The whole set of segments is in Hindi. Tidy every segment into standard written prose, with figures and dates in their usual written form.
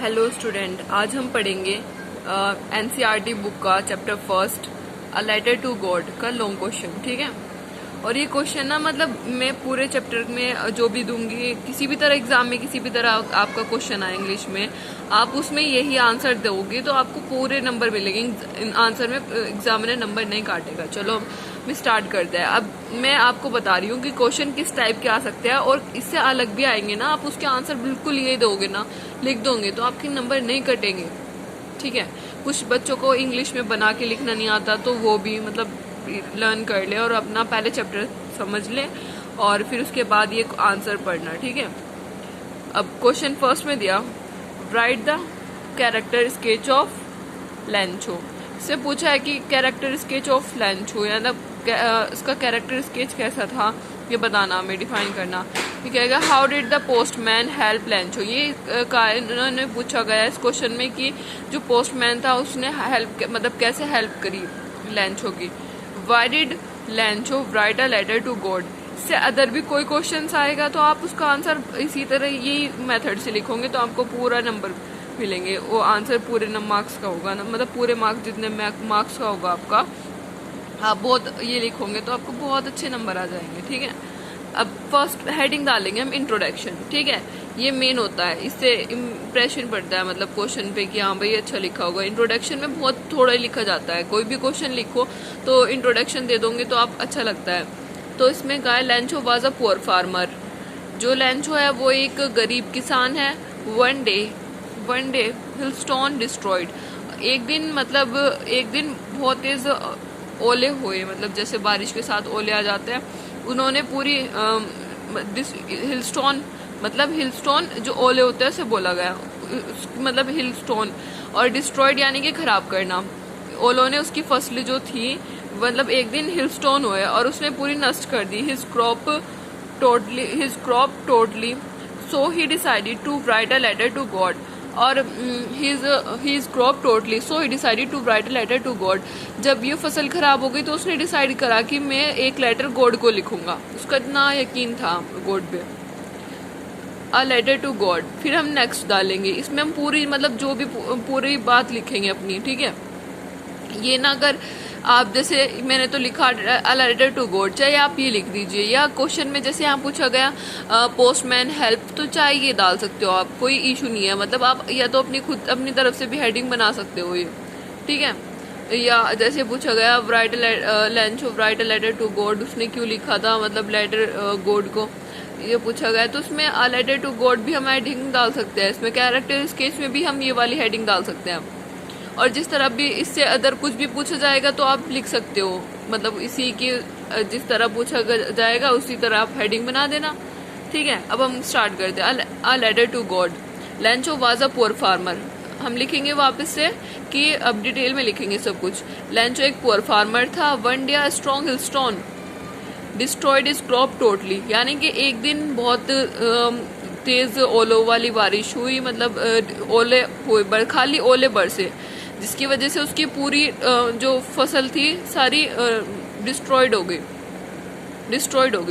हेलो स्टूडेंट, आज हम पढ़ेंगे एनसीईआरटी बुक का chapter first a letter to God का लॉन्ग क्वेश्चन। ठीक है। और ये क्वेश्चन ना मतलब मैं पूरे चैप्टर में जो भी दूंगी, किसी भी तरह एग्जाम में किसी भी तरह आपका क्वेश्चन आए इंग्लिश में, आप उसमें यही आंसर दोगे तो आपको पूरे नंबर मिलेंगे। आंसर में एग्जामिनर नंबर नहीं काटेगा। चलो मैं स्टार्ट करते हैं। अब मैं आपको बता रही हूँ कि क्वेश्चन किस टाइप के आ सकते हैं और इससे अलग भी आएंगे ना। आप उसके आंसर बिल्कुल ये दोगे ना, लिख दोगे तो आपके नंबर नहीं कटेंगे। ठीक है। कुछ बच्चों को इंग्लिश में बना के लिखना नहीं आता तो वो भी मतलब लर्न कर ले और अपना पहले चैप्टर समझ ले और फिर उसके बाद ये आंसर पढ़ना। ठीक है। अब क्वेश्चन फर्स्ट में दिया, right the character sketch of लैंचो। इससे पूछा है कि कैरेक्टर स्केच ऑफ लैंचो यानी इसका कैरेक्टर स्केच कैसा था ये बताना, हमें डिफाइन करना। ये कहेगा how did the postman help लैंचो। ये इन्होंने पूछा गया इस क्वेश्चन में कि जो पोस्टमैन था उसने हेल्प मतलब कैसे हेल्प करी लैंचो की। Why did Lencho write a letter to God. इससे अदर भी कोई क्वेश्चन आएगा तो आप उसका आंसर इसी तरह यही मेथड से लिखोगे तो आपको पूरा नंबर मिलेंगे। वो आंसर पूरे मार्क्स का होगा ना, मतलब पूरे मार्क्स जितने मार्क्स का होगा आपका, आप बहुत ये लिखोगे तो आपको बहुत अच्छे नंबर आ जाएंगे। ठीक है। अब फर्स्ट हेडिंग डालेंगे हम इंट्रोडक्शन। ठीक है। ये मेन होता है, इससे इम्प्रेशन पड़ता है मतलब क्वेश्चन पे कि हाँ भाई अच्छा लिखा होगा। इंट्रोडक्शन में बहुत थोड़ा ही लिखा जाता है। कोई भी क्वेश्चन लिखो तो इंट्रोडक्शन दे दोगे तो आप अच्छा लगता है। तो इसमें कहा लैंचो वाज अ पुअर फार्मर। जो लैंचो है वो एक गरीब किसान है। One day hailstone destroyed. एक दिन बहुत तेज ओले हुए, मतलब जैसे बारिश के साथ ओले आ जाते हैं। उन्होंने पूरी हिलस्टोन जो ओले होते हैं उसे बोला गया, मतलब हिलस्टोन। और डिस्ट्रॉयड यानी कि खराब करना। ओलों ने उसकी फसलें जो थी मतलब एक दिन हिलस्टोन हुए और उसने पूरी नष्ट कर दी। His crop totally so he decided to write a letter to God. और his crop totally so he decided to write a letter to God. जब ये फसल खराब हो गई तो उसने डिसाइड करा कि मैं एक लेटर गॉड को लिखूंगा। उसका इतना यकीन था गॉड पे। A letter to God. फिर हम नेक्स्ट डालेंगे, इसमें हम पूरी मतलब जो भी पूरी बात लिखेंगे अपनी। ठीक है। ये ना अगर आप जैसे मैंने तो लिखा अ लेटर टू गॉड, चाहे आप ये लिख दीजिए, या क्वेश्चन में जैसे यहाँ पूछा गया पोस्टमैन हेल्प, तो चाहे ये डाल सकते हो आप, कोई इशू नहीं है। मतलब आप या तो अपनी तरफ से भी हेडिंग बना सकते हो ये। ठीक है। या जैसे पूछा गया Lencho write a letter to God, उसने क्यों लिखा था मतलब लेटर गॉड को, ये पूछा गया तो उसमें अ लेटर टू गॉड भी हम हेडिंग डाल सकते हैं। इसमें कैरेक्टर स्केच में भी हम ये वाली हेडिंग डाल सकते हैं। और जिस तरह भी इससे अदर कुछ भी पूछा जाएगा तो आप लिख सकते हो, मतलब इसी की जिस तरह पूछा जाएगा उसी तरह आप हेडिंग बना देना। ठीक है। अब हम स्टार्ट करते हैं। A letter to God. Lencho was a poor farmer. हम लिखेंगे वापस से कि अब डिटेल में लिखेंगे सब कुछ। लैंचो एक पुअर फार्मर था। One day a strong hailstone destroyed his crop totally. यानी कि एक दिन बहुत तेज ओलों वाली बारिश हुई, मतलब ओले हुए, खाली ओले बरसे, जिसकी वजह से उसकी पूरी जो फसल थी सारी डिस्ट्रॉयड हो गई।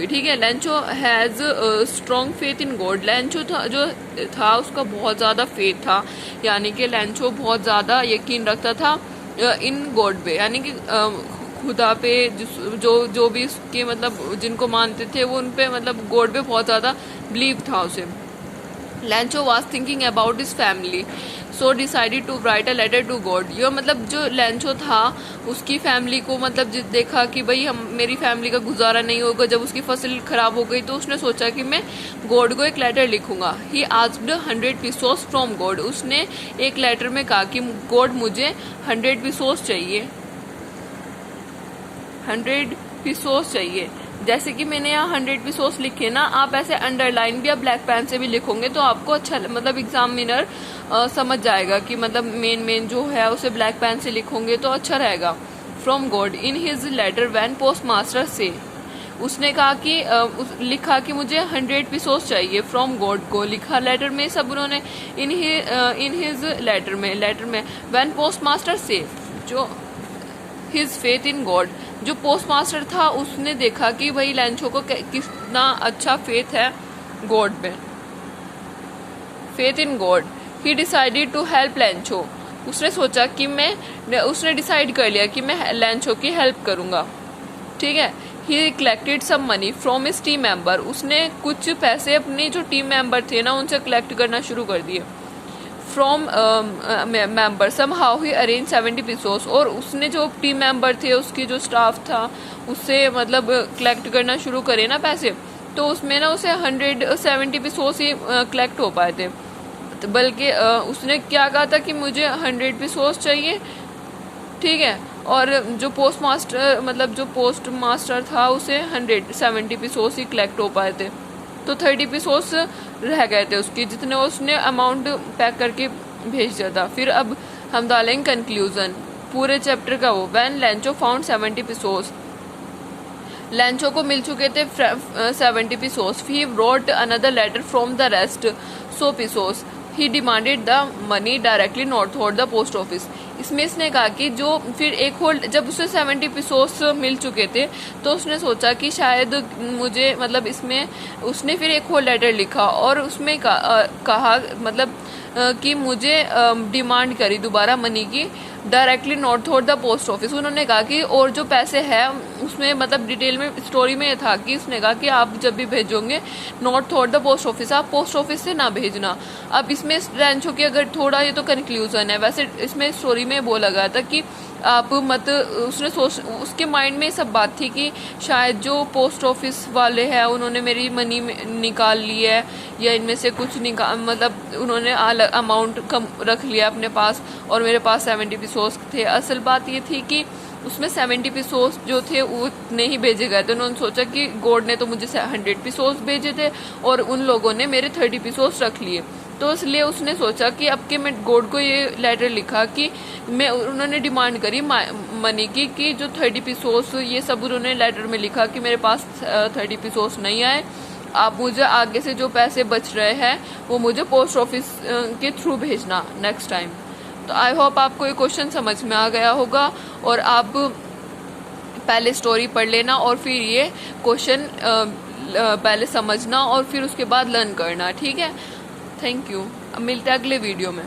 ठीक है। लैंचो has strong faith in God. लैंचो था उसका बहुत ज्यादा फेथ था, यानी कि लैंचो बहुत ज्यादा यकीन रखता था इन गॉड पे, यानी कि खुदा पे। जो भी उसके मतलब जिनको मानते थे वो उनपे मतलब गॉड पे बहुत ज्यादा बिलीव था उसे। Lencho was thinking about his family so decided to write a letter to God. ये मतलब जो लैंचो था उसकी फैमिली को मतलब देखा कि भाई मेरी फैमिली का गुजारा नहीं होगा, जब उसकी फसल खराब हो गई तो उसने सोचा कि मैं गॉड को एक लेटर लिखूंगा। He asked 100 pesos from God. उसने एक लेटर में कहा कि गॉड मुझे 100 pesos चाहिए, 100 pesos चाहिए। जैसे कि मैंने यहाँ 100 pesos लिखे ना, आप ऐसे अंडरलाइन भी या ब्लैक पेन से भी लिखोगे तो आपको अच्छा मतलब एग्जामिनर समझ जाएगा कि मतलब मेन जो है उसे ब्लैक पेन से लिखोगे तो अच्छा रहेगा। From God in his letter when post master से। उसने कहा कि लिखा कि मुझे 100 pesos चाहिए। फ्रॉम गॉड को लिखा लेटर में सब उन्होंने इन हिज लेटर में व्हेन पोस्ट मास्टर से, जो हिज फेथ इन गॉड, जो पोस्ट मास्टर था उसने देखा कि भाई लैंचो को कितना अच्छा फेथ है गॉड पे, faith in God. He decided to help Lencho, उसने सोचा कि उसने डिसाइड कर लिया कि मैं लैंचो की हेल्प करूंगा, ठीक है। He collected some money from his team member, उसने कुछ पैसे अपने जो टीम मेंबर थे ना उनसे कलेक्ट करना शुरू कर दिए। From member somehow he arrange 70 pesos, और उसने जो टीम मेंबर थे उसकी जो स्टाफ था उससे मतलब कलेक्ट करना शुरू करे ना पैसे, तो उसमें ना उसे 170 पीसोस ही कलेक्ट हो पाए थे। बल्कि उसने क्या कहा था कि मुझे 100 पीसोस चाहिए, ठीक है, और जो पोस्ट मास्टर था उसे 170 पीसोस ही कलेक्ट हो पाए थे, तो 30 पीसोस रह गए थे उसकी, जितने उसने अमाउंट पैक करके भेज दिया था। फिर अब हम डालेंगे कंक्लूजन पूरे चैप्टर का। वो when Lencho found 70 pesos, Lencho को मिल चुके थे 70 pesos. He wrote another letter from the rest 100 pesos. He demanded the money directly northward the post office. इसमें इसने कहा कि जो फिर एक होल्ड, जब उसे 70 पीसोस मिल चुके थे तो उसने सोचा कि शायद मुझे मतलब इसमें उसने फिर एक होल लेटर लिखा और उसमें कहा मतलब कि मुझे डिमांड करी दोबारा मनी की directly northward the post office. उन्होंने कहा कि और जो पैसे हैं उसमें मतलब डिटेल में स्टोरी में था कि उसने कहा कि आप जब भी भेजोगे नॉर्थवर्ड द पोस्ट ऑफिस, आप पोस्ट ऑफिस से ना भेजना। अब इसमें लैंचो की अगर थोड़ा, ये तो कंक्लूजन है, वैसे इसमें स्टोरी में बोला गया था कि आप मत, उसने उसके माइंड में सब बात थी कि शायद जो पोस्ट ऑफिस वाले हैं उन्होंने मेरी मनी निकाल ली है या इनमें से कुछ मतलब उन्होंने अमाउंट कम रख लिया अपने पास और मेरे पास 70 पीसोस थे। असल बात ये थी कि उसमें 70 पीसोस जो थे वो नहीं भेजे गए थे। उन्होंने सोचा कि गॉड ने तो मुझे 100 पीसोस भेजे थे और उन लोगों ने मेरे 30 पीसोस रख लिए, तो इसलिए उसने सोचा कि अब के मैं गॉड को ये लेटर लिखा कि उन्होंने डिमांड करी मनी की कि जो 30 पीसोस, ये सब उन्होंने लेटर में लिखा कि मेरे पास 30 पीसोस नहीं आए, आप मुझे आगे से जो पैसे बच रहे हैं वो मुझे पोस्ट ऑफिस के थ्रू भेजना नेक्स्ट टाइम। तो आई होप आपको ये क्वेश्चन समझ में आ गया होगा और आप पहले स्टोरी पढ़ लेना और फिर ये क्वेश्चन पहले समझना और फिर उसके बाद लर्न करना, ठीक है। Thank you. अब मिलते हैं अगले वीडियो में।